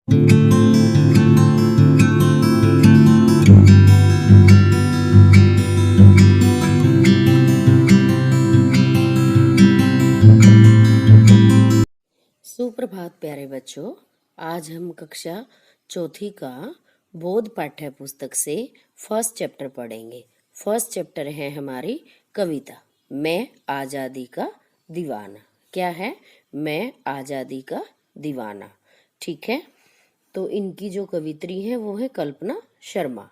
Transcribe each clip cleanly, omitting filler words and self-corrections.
सुप्रभात प्यारे बच्चों। आज हम कक्षा चौथी का बोध पाठ्य पुस्तक से फर्स्ट चैप्टर पढ़ेंगे। फर्स्ट चैप्टर है हमारी कविता, मैं आजादी का दीवाना। क्या है? मैं आजादी का दीवाना। ठीक है, तो इनकी जो कवित्री है वो है कल्पना शर्मा।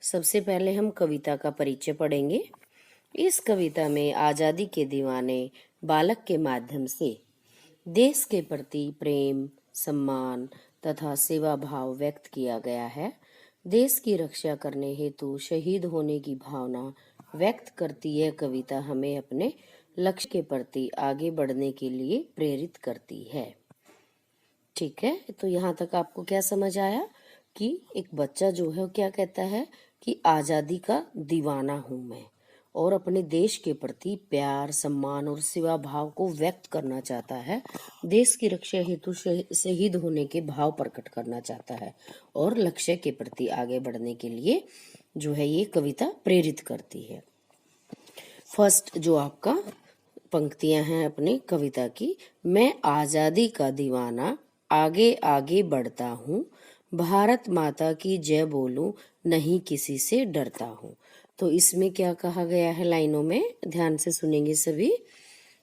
सबसे पहले हम कविता का परिचय पढ़ेंगे। इस कविता में आजादी के दीवाने बालक के माध्यम से देश के प्रति प्रेम, सम्मान तथा सेवा भाव व्यक्त किया गया है। देश की रक्षा करने हेतु शहीद होने की भावना व्यक्त करती यह कविता हमें अपने लक्ष्य के प्रति आगे बढ़ने के लिए प्रेरित करती है। ठीक है, तो यहाँ तक आपको क्या समझ आया कि एक बच्चा जो है वो क्या कहता है कि आजादी का दीवाना हूं मैं, और अपने देश के प्रति प्यार, सम्मान और सेवा भाव को व्यक्त करना चाहता है। देश की रक्षा हेतु शहीद होने के भाव प्रकट करना चाहता है और लक्ष्य के प्रति आगे बढ़ने के लिए जो है ये कविता प्रेरित करती है। फर्स्ट जो आपका पंक्तियां हैं अपनी कविता की, मैं आजादी का दीवाना आगे आगे बढ़ता हूँ, भारत माता की जय बोलूं, नहीं किसी से डरता हूँ। तो इसमें क्या कहा गया है लाइनों में, ध्यान से सुनेंगे सभी।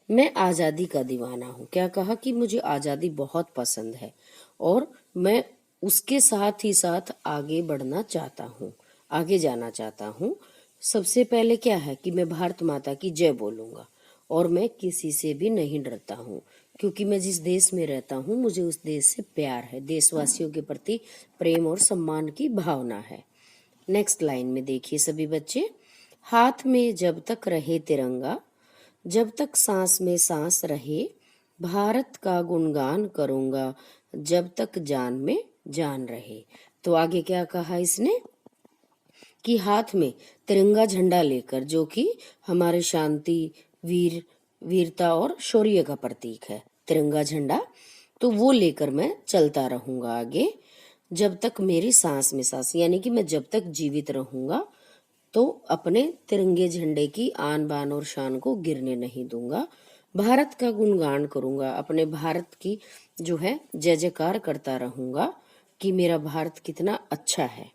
मैं आजादी का दीवाना हूँ, क्या कहा कि मुझे आजादी बहुत पसंद है और मैं उसके साथ ही साथ आगे बढ़ना चाहता हूँ, आगे जाना चाहता हूँ। सबसे पहले क्या है कि मैं भारत माता की जय बोलूंगा और मैं किसी से भी नहीं डरता हूँ, क्योंकि मैं जिस देश में रहता हूँ मुझे उस देश से प्यार है, देशवासियों के प्रति प्रेम और सम्मान की भावना है। नेक्स्ट लाइन में देखिए सभी बच्चे, हाथ में जब तक रहे तिरंगा, जब तक सांस में सांस रहे, भारत का गुणगान करूंगा, जब तक जान में जान रहे। तो आगे क्या कहा इसने कि हाथ में तिरंगा झंडा लेकर, जो कि हमारे शांति, वीरता और शौर्य का प्रतीक है तिरंगा झंडा, तो वो लेकर मैं चलता रहूंगा आगे, जब तक मेरी सांस में सांस, यानी कि मैं जब तक जीवित रहूंगा तो अपने तिरंगे झंडे की आन बान और शान को गिरने नहीं दूंगा। भारत का गुणगान करूंगा, अपने भारत की जो है जय जयकार करता रहूंगा कि मेरा भारत कितना अच्छा है,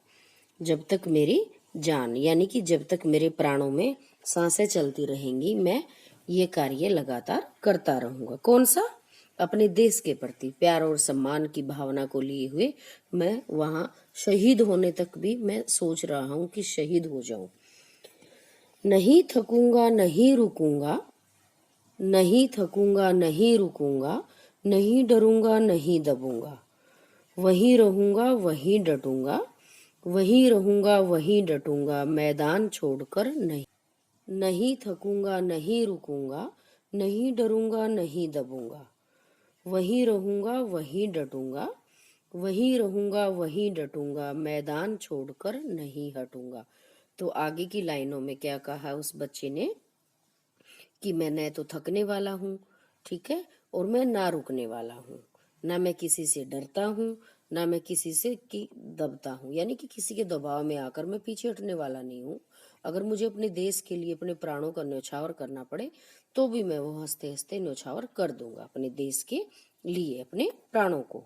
जब तक मेरी जान, यानी कि जब तक मेरे प्राणों में सांसें चलती रहेंगी मैं ये कार्य लगातार करता रहूंगा। कौन सा? अपने देश के प्रति प्यार और सम्मान की भावना को लिए हुए मैं वहां शहीद होने तक भी मैं सोच रहा हूं कि शहीद हो जाऊं। नहीं थकूंगा नहीं रुकूंगा, नहीं थकूंगा नहीं रुकूंगा, नहीं डरूंगा नहीं दबूंगा, वहीं रहूंगा वहीं डटूंगा, वहीं रहूंगा वहीं डटूंगा, मैदान छोड़कर नहीं। नहीं थकूंगा नहीं रुकूंगा, नहीं डरूंगा नहीं दबूंगा, वहीं रहूंगा वहीं डटूंगा, वहीं रहूंगा वहीं डटूंगा, मैदान छोड़कर नहीं हटूंगा। तो आगे की लाइनों में क्या कहा उस बच्चे ने कि मैं न तो थकने वाला हूँ, ठीक है, और मैं ना रुकने वाला हूँ, ना मैं किसी से डरता हूँ, ना मैं किसी से की दबता हूँ, यानी कि किसी के दबाव में आकर मैं पीछे हटने वाला नहीं हूँ। अगर मुझे अपने देश के लिए अपने प्राणों का न्यौछावर करना पड़े तो भी मैं वो हंसते हंसते न्यौछावर कर दूंगा अपने देश के लिए, अपने प्राणों को।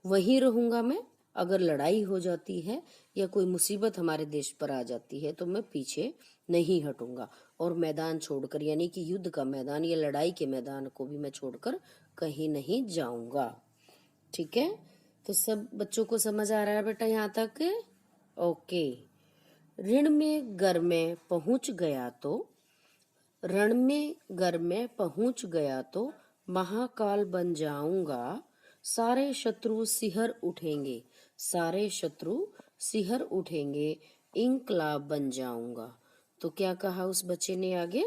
वहीं रहूंगा मैं, अगर लड़ाई हो जाती है या कोई मुसीबत हमारे देश पर आ जाती है तो मैं पीछे नहीं हटूंगा, और मैदान छोड़कर, यानी कि युद्ध का मैदान या लड़ाई के मैदान को भी मैं छोड़कर कहीं नहीं जाऊंगा। ठीक है, तो सब बच्चों को समझ आ रहा है बेटा यहाँ तक? ओके। ऋण में गर में पहुंच गया तो, रण में गर में पहुंच गया तो महाकाल बन जाऊंगा, सारे शत्रु सिहर उठेंगे, सारे शत्रु सिहर उठेंगे, इंकलाब बन जाऊंगा। तो क्या कहा उस बच्चे ने आगे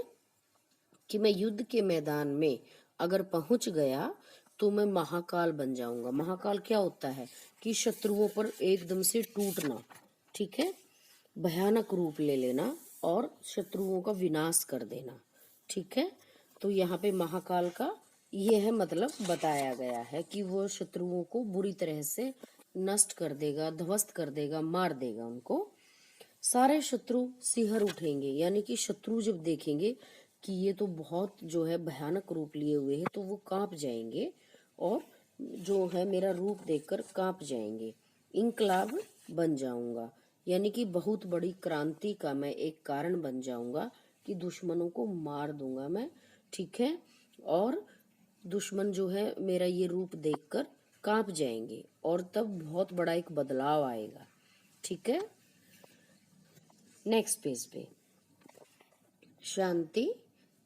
कि मैं युद्ध के मैदान में अगर पहुंच गया तो मैं महाकाल बन जाऊंगा। महाकाल क्या होता है कि शत्रुओं पर एकदम से टूटना, ठीक है, भयानक रूप ले लेना और शत्रुओं का विनाश कर देना। ठीक है, तो यहाँ पे महाकाल का यह मतलब बताया गया है कि वो शत्रुओं को बुरी तरह से नष्ट कर देगा, ध्वस्त कर देगा, मार देगा उनको। सारे शत्रु सिहर उठेंगे, यानी कि शत्रु जब देखेंगे कि ये तो बहुत जो है भयानक रूप लिए हुए है, तो वो कांप जाएंगे और जो है मेरा रूप देखकर कांप जाएंगे। इनकलाब बन जाऊंगा, यानी कि बहुत बड़ी क्रांति का मैं एक कारण बन जाऊंगा कि दुश्मनों को मार दूंगा मैं, ठीक है। और दुश्मन जो है मेरा ये रूप देखकर कांप जाएंगे और तब बहुत बड़ा एक बदलाव आएगा, ठीक है। नेक्स्ट पेज पे शांति,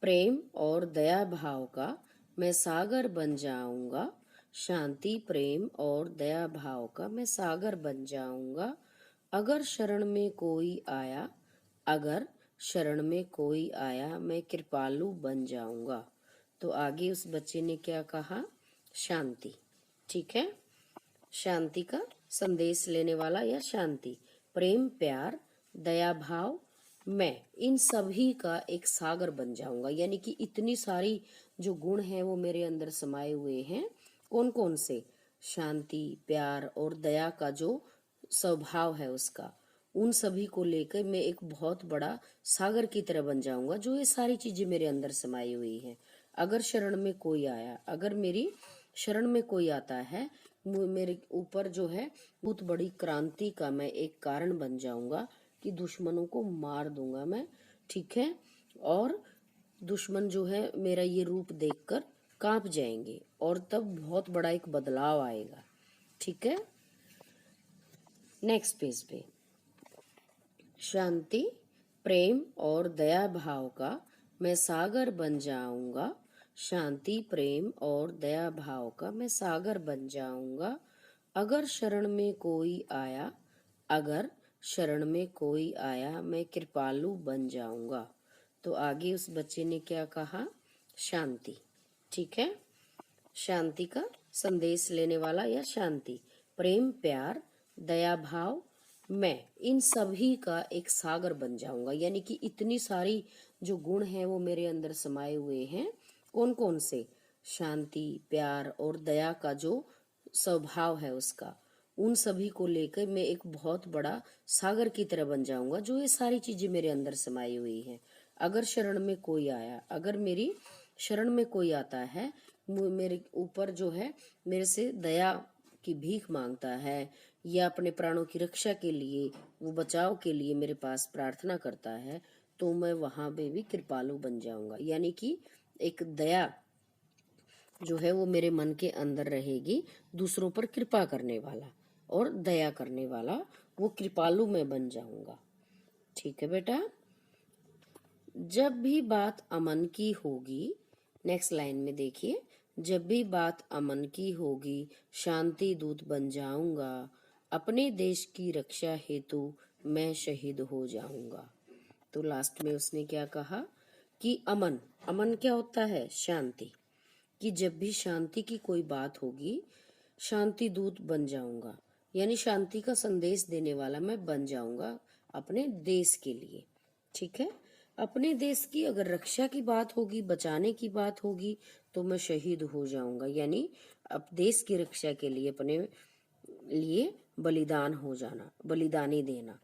प्रेम और दया भाव का मैं सागर बन जाऊंगा। शांति, प्रेम और दया भाव का मैं सागर बन जाऊंगा। अगर शरण में कोई आया, अगर शरण में कोई आया, मैं कृपालु बन जाऊंगा। तो आगे उस बच्चे ने क्या कहा? शांति, ठीक है। शांति का संदेश लेने वाला या शांति, प्रेम, प्यार, दया भाव, मैं इन सभी का एक सागर बन जाऊंगा, यानी कि इतनी सारी जो गुण हैं वो मेरे अंदर समाये हुए हैं। कौन कौन से? शांति, प्यार और दया का जो स्वभाव है उसका, उन सभी को लेकर मैं एक बहुत बड़ा सागर की तरह बन जाऊंगा, जो ये सारी चीजें मेरे अंदर समाई हुई हैं। अगर शरण में कोई आया, अगर मेरी शरण में कोई आता है, मेरे ऊपर जो है बहुत बड़ी क्रांति का मैं एक कारण बन जाऊंगा कि दुश्मनों को मार दूंगा मैं, ठीक है। और दुश्मन जो है मेरा ये रूप देखकर कांप जाएंगे और तब बहुत बड़ा एक बदलाव आएगा, ठीक है। नेक्स्ट पेज पे शांति, प्रेम और दया भाव का मैं सागर बन जाऊंगा। शांति, प्रेम और दया भाव का मैं सागर बन जाऊंगा। अगर शरण में कोई आया, अगर शरण में कोई आया, मैं कृपालु बन जाऊंगा। तो आगे उस बच्चे ने क्या कहा? शांति, ठीक है। शांति का संदेश लेने वाला या शांति, प्रेम, प्यार, दया भाव, मैं इन सभी का एक सागर बन जाऊंगा, यानी कि इतनी सारी जो गुण हैं वो मेरे अंदर समाये हुए हैं। कौन कौन से? शांति, प्यार और दया का जो स्वभाव है उसका, उन सभी को लेकर मैं एक बहुत बड़ा सागर की तरह बन जाऊंगा, जो ये सारी चीजें मेरे अंदर समाई हुई हैं। अगर शरण में कोई आया, अगर मेरी शरण में कोई आता है, मेरे ऊपर जो है मेरे से दया की भीख मांगता है या अपने प्राणों की रक्षा के लिए, वो बचाव के लिए मेरे पास प्रार्थना करता है, तो मैं वहां पे भी कृपालु बन जाऊंगा, यानी कि एक दया जो है वो मेरे मन के अंदर रहेगी, दूसरों पर कृपा करने वाला और दया करने वाला, वो कृपालु मैं बन जाऊंगा, ठीक है बेटा। जब भी बात अमन की होगी, नेक्स्ट लाइन में देखिए, जब भी बात अमन की होगी, शांति दूत बन जाऊंगा। अपने देश की रक्षा हेतु मैं शहीद हो जाऊंगा। तो लास्ट में उसने क्या कहा कि अमन, अमन क्या होता है? शांति, कि जब भी शांति की कोई बात होगी, शांति दूत बन जाऊंगा, यानी शांति का संदेश देने वाला मैं बन जाऊंगा अपने देश के लिए, ठीक है। अपने देश की अगर रक्षा की बात होगी, बचाने की बात होगी, तो मैं शहीद हो जाऊंगा, यानी अब देश की रक्षा के लिए अपने लिए बलिदान हो जाना, बलिदानी देना।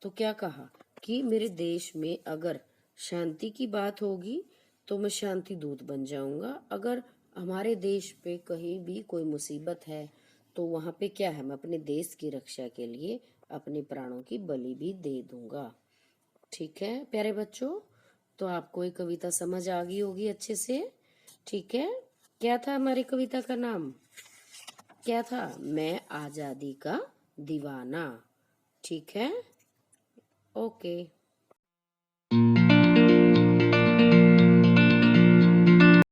तो क्या कहा कि मेरे देश में अगर शांति की बात होगी तो मैं शांति दूत बन जाऊंगा। अगर हमारे देश पे कहीं भी कोई मुसीबत है तो वहां पे क्या है, मैं अपने देश की रक्षा के लिए अपने प्राणों की बलि भी दे दूंगा, ठीक है प्यारे बच्चों। तो आपको ये कविता समझ आ गई होगी अच्छे से, ठीक है। क्या था हमारी कविता का नाम? क्या था? मैं आजादी का दीवाना, ठीक है। ओके।